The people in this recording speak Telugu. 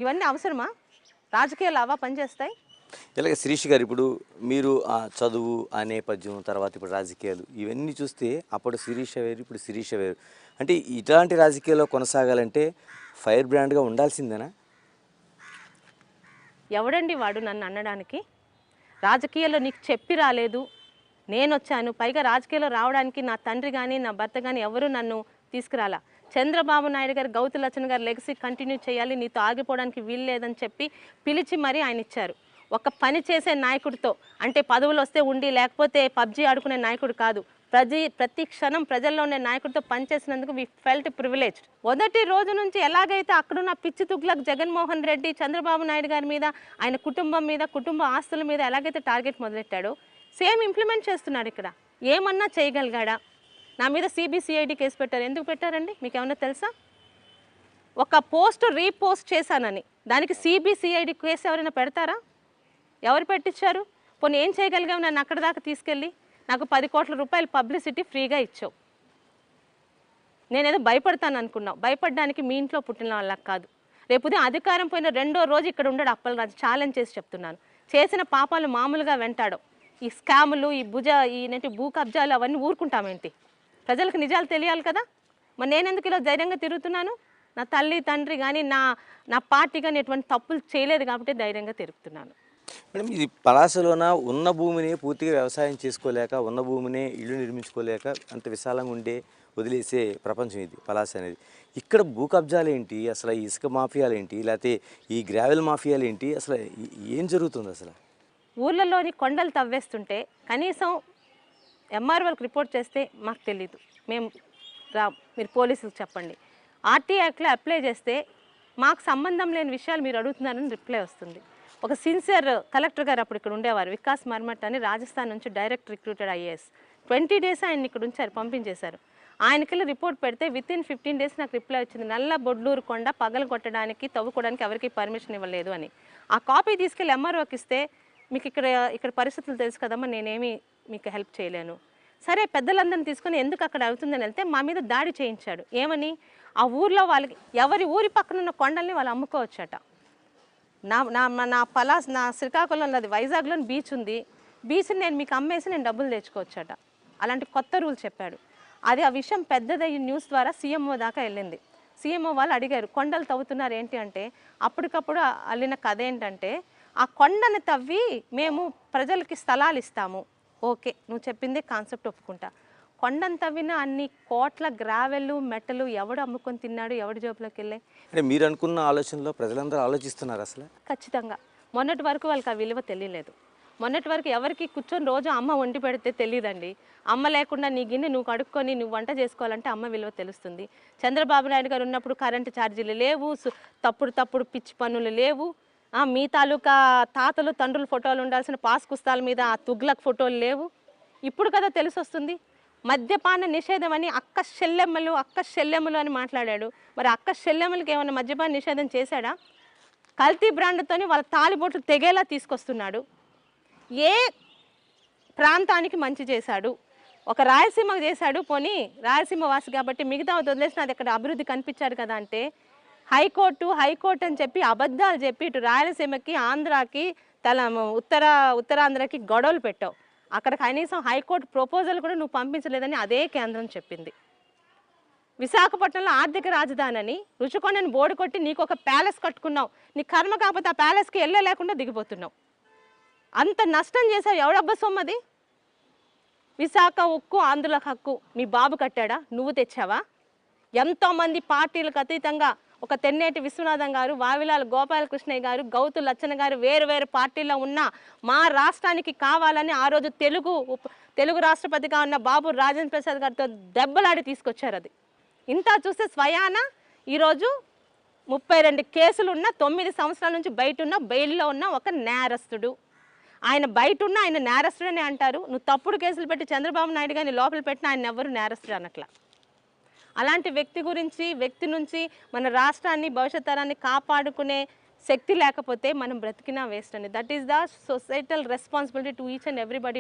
ఇవన్నీ అవసరమా? రాజకీయాలు అవా పనిచేస్తాయి? ఇలాగ శిరీష్ గారు ఇప్పుడు మీరు ఆ చదువు ఆ నేపథ్యం తర్వాత ఇప్పుడు రాజకీయాలు ఇవన్నీ చూస్తే అప్పుడు శిరీష వేరు ఇప్పుడు శిరీష వేరు అంటే ఇట్లాంటి రాజకీయాల్లో కొనసాగాలంటే ఫైర్ బ్రాండ్గా ఉండాల్సిందేనా? ఎవడండి వాడు నన్ను అనడానికి? రాజకీయాల్లో నీకు చెప్పి రాలేదు, నేనొచ్చాను. పైగా రాజకీయాల్లో రావడానికి నా తండ్రి కానీ నా భర్త కానీ ఎవరు నన్ను తీసుకురాలా. చంద్రబాబు నాయుడు గారు గౌతు లచ్చన్ గారు లెగసీ కంటిన్యూ చేయాలి, నీతో ఆగిపోవడానికి వీలు లేదని చెప్పి పిలిచి మరీ ఆయన ఇచ్చారు. ఒక పని చేసే నాయకుడితో, అంటే పదవులు వస్తే ఉండి లేకపోతే పబ్జీ ఆడుకునే నాయకుడు కాదు, ప్రతి క్షణం ప్రజల్లో ఉండే నాయకుడితో పనిచేసినందుకు వి ఫెల్ట్ ప్రివిలేజ్డ్. మొదటి రోజు నుంచి ఎలాగైతే అక్కడున్న పిచ్చి తుగ్లక్ జగన్మోహన్ రెడ్డి చంద్రబాబు నాయుడు గారి మీద, ఆయన కుటుంబం మీద, కుటుంబ ఆస్తుల మీద ఎలాగైతే టార్గెట్ మొదలెట్టాడో సేమ్ ఇంప్లిమెంట్ చేస్తున్నాడు ఇక్కడ. ఏమన్నా చేయగలిగాడా? నా మీద సిబిసిఐడి కేసు పెట్టారు. ఎందుకు పెట్టారండి? మీకు ఏమన్నా తెలుసా? ఒక పోస్ట్ రీపోస్ట్ చేశానని దానికి సిబిసిఐడి కేసు ఎవరైనా పెడతారా? ఎవరు పెట్టించారు? పోనీ ఏం చేయగలిగావు? నన్ను అక్కడ దాకా తీసుకెళ్ళి నాకు 10 కోట్ల రూపాయలు పబ్లిసిటీ ఫ్రీగా ఇచ్చావు. నేనేదో భయపడతాను అనుకున్నావు. భయపడడానికి మీ ఇంట్లో పుట్టిన వాళ్ళకి కాదు. రేపు ఉదయం అధికారం పోయిన రెండో రోజు ఇక్కడ ఉండడు అప్పలరాజు. ఛాలెంజ్ చేసి చెప్తున్నాను. చేసిన పాపాలు మామూలుగా వెంటాడు. ఈ స్కాములు, ఈ భూ కబ్జాలు అవన్నీ ఊరుకుంటామేంటి? ప్రజలకు నిజాలు తెలియాలి కదా. మరి నేనెందుకు ఇలా ధైర్యంగా తిరుగుతున్నాను? నా తల్లి తండ్రి కానీ నా పార్టీ కానీ ఎటువంటి తప్పులు చేయలేదు కాబట్టి ధైర్యంగా తిరుగుతున్నాను. మేడం, ఇది పలాసలోన ఉన్న భూమిని పూర్తిగా వ్యవసాయం చేసుకోలేక, ఉన్న భూమిని ఇల్లు నిర్మించుకోలేక అంత విశాలంగా ఉండే వదిలేసే ప్రపంచం ఇది పలాస అనేది. ఇక్కడ భూ కబ్జాలు ఏంటి, అసలు ఈ ఇసుక మాఫియాలు ఏంటి, లేకపోతే ఈ గ్రావెల్ మాఫియాలు ఏంటి, అసలు ఏం జరుగుతుంది అసలు? ఊర్లలోని కొండలు తవ్వేస్తుంటే కనీసం ఎంఆర్ఓలకు రిపోర్ట్ చేస్తే మాకు తెలీదు, మేము మీరు పోలీసులకు చెప్పండి. ఆర్టీ యాక్ట్లో అప్లై చేస్తే మాకు సంబంధం లేని విషయాలు మీరు అడుగుతున్నారని రిప్లై వస్తుంది. ఒక సిన్సియర్ కలెక్టర్ గారు అప్పుడు ఇక్కడ ఉండేవారు, వికాస్ మర్మట్ అని, రాజస్థాన్ నుంచి డైరెక్ట్ రిక్రూటెడ్ ఐఏఎస్. 20 days ఆయన ఇక్కడ ఉంచారు, పంపించేశారు. ఆయనకి రిపోర్ట్ పెడితే వితిన్ 15 days నాకు రిప్లై వచ్చింది. నల్ల బొడ్లూరు కొండ పగలు కొట్టడానికి, తవ్వుకోవడానికి ఎవరికి పర్మిషన్ ఇవ్వలేదు అని. ఆ కాపీ తీసుకెళ్ళి ఎంఆర్ఓకి ఇస్తే, మీకు ఇక్కడ పరిస్థితులు తెలుసు కదమ్మా, నేనేమి మీకు హెల్ప్ చేయలేను. సరే, పెద్దలందరిని తీసుకొని ఎందుకు అక్కడ అవుతుందని వెళ్తే మా మీద దాడి చేయించాడు. ఏమని? ఆ ఊర్లో వాళ్ళకి ఎవరి ఊరి పక్కన ఉన్న కొండల్ని వాళ్ళు అమ్ముకోవచ్చట. నా శ్రీకాకుళంలో అది వైజాగ్లోని బీచ్ ఉంది, బీచ్ని నేను మీకు అమ్మేసి నేను డబ్బులు తెచ్చుకోవచ్చట. అలాంటి కొత్త రూల్ చెప్పాడు. అది ఆ విషయం పెద్దదయ్యి న్యూస్ ద్వారా సీఎంఓ దాకా వెళ్ళింది. సీఎంఓ వాళ్ళు అడిగారు, కొండలు తవ్వుతున్నారు ఏంటి అంటే, అప్పటికప్పుడు అల్లిన కథ ఏంటంటే, ఆ కొండను తవ్వి మేము ప్రజలకి స్థలాలు ఇస్తాము. ఓకే, నువ్వు చెప్పిందే కాన్సెప్ట్ ఒప్పుకుంటా. కొండను తవ్విన అన్ని కోట్ల గ్రావెల్ మెటలు ఎవడు అమ్ముకొని తిన్నాడు, ఎవడి జోబులోకి వెళ్ళాయి? అంటే మీరు అనుకున్న ఆలోచనలో ప్రజలందరూ ఆలోచిస్తున్నారు అసలు? ఖచ్చితంగా. మొన్నటి వరకు వాళ్ళకి ఆ విలువ తెలియలేదు. మొన్నటి వరకు ఎవరికి కూర్చొని రోజు అమ్మ వండి పెడితే తెలియదండి. అమ్మ లేకుండా నీ గిన్నె నువ్వు కడుక్కొని నువ్వు వంట చేసుకోవాలంటే అమ్మ విలువ తెలుస్తుంది. చంద్రబాబు నాయుడు గారు ఉన్నప్పుడు కరెంటు ఛార్జీలు లేవు, తప్పుడు పిచ్చి పన్నులు లేవు. మీ తాలూకా తాతలు తండ్రుల ఫోటోలు ఉండాల్సిన పాస్ పుస్తకాల మీద ఆ తుగ్లక్ ఫోటోలు లేవు. ఇప్పుడు కదా తెలిసి వస్తుంది. మద్యపాన నిషేధం అని అక్క చెల్లెమ్మలు అని మాట్లాడాడు. మరి అక్క చెల్లెమ్మలకి ఏమైనా మద్యపాన నిషేధం చేశాడా? కల్తీ బ్రాండ్తోని వాళ్ళ తాలిబొట్లు తెగేలా తీసుకొస్తున్నాడు. ఏ ప్రాంతానికి మంచి చేశాడు? ఒక రాయలసీమకు చేశాడు, పోనీ రాయలసీమ వాసి కాబట్టి మిగతా వదిలేసిన అది అక్కడ అభివృద్ధి కనిపించారు కదా అంటే, హైకోర్టు అని చెప్పి అబద్ధాలు చెప్పి ఇటు రాయలసీమకి, ఆంధ్రాకి, ఉత్తరాంధ్రకి గొడవలు పెట్టావు. అక్కడ కనీసం హైకోర్టు ప్రపోజల్ కూడా నువ్వు పంపించలేదని అదే కేంద్రం చెప్పింది. విశాఖపట్నంలో ఆర్థిక రాజధాని అని రుచికొండని బోర్డు కొట్టి నీకు ఒక ప్యాలెస్ కట్టుకున్నావు. నీ కర్మ కాకపోతే ఆ ప్యాలెస్కి వెళ్ళలేకుండా దిగిపోతున్నావు. అంత నష్టం చేసావు. ఎవడబ్బ సొమ్మది? విశాఖ ఉక్కు, ఆంధ్రుల హక్కు మీ బాబు కట్టాడా? నువ్వు తెచ్చావా? ఎంతోమంది పార్టీలకు అతీతంగా ఒక తెన్నేటి విశ్వనాథం గారు, వావిలాల గోపాలకృష్ణయ్య గారు, గౌతు లచ్చన గారు వేరు పార్టీల్లో ఉన్న మా రాష్ట్రానికి కావాలని ఆ రోజు తెలుగు రాష్ట్రపతిగా ఉన్న బాబు రాజేంద్ర ప్రసాద్ గారితో దెబ్బలాడి తీసుకొచ్చారు. అది ఇంత చూస్తే స్వయాన ఈరోజు 32 కేసులు ఉన్న, 9 సంవత్సరాల నుంచి బయట ఉన్న, బెయిల్లో ఉన్న ఒక నేరస్తుడు. ఆయన బయట ఉన్న ఆయన నేరస్తుడని అంటారు. నువ్వు తప్పుడు కేసులు పెట్టి చంద్రబాబు నాయుడు గారిని లోపల పెట్టిన ఆయన ఎవరు నేరస్తుడు అనట్లా. అలాంటి వ్యక్తి నుంచి మన రాష్ట్రాన్ని, భవిష్యత్ తరాన్ని కాపాడుకునే శక్తి లేకపోతే మనం బ్రతికినా వేస్ట్ అండి. That is the societal responsibility to each and everybody.